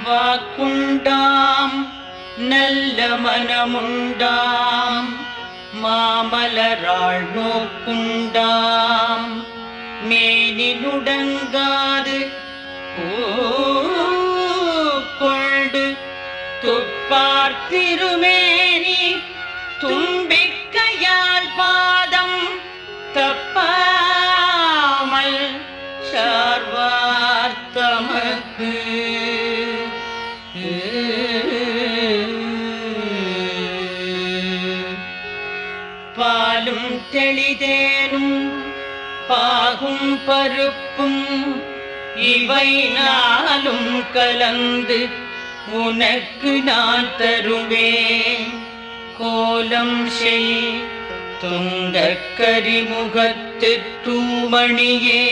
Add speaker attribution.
Speaker 1: வாக்குண்டாம் நல்ல மனமுண்டாம் மாமலராள் நோக்குண்டாம் மேனி நுடங்காது கொண்டு துப்பார் திருமேனி தும்பிக்கையால் பாதம் தப்பாமல் சார்வார் தமக்கு பாலும் தெளிதேனும் பாகும் பருப்பும் இவை நாளும் கலந்து உனக்கு நான் தருவேன் கோலம் செய் துங்கக் கரிமுகத்து தூமணியே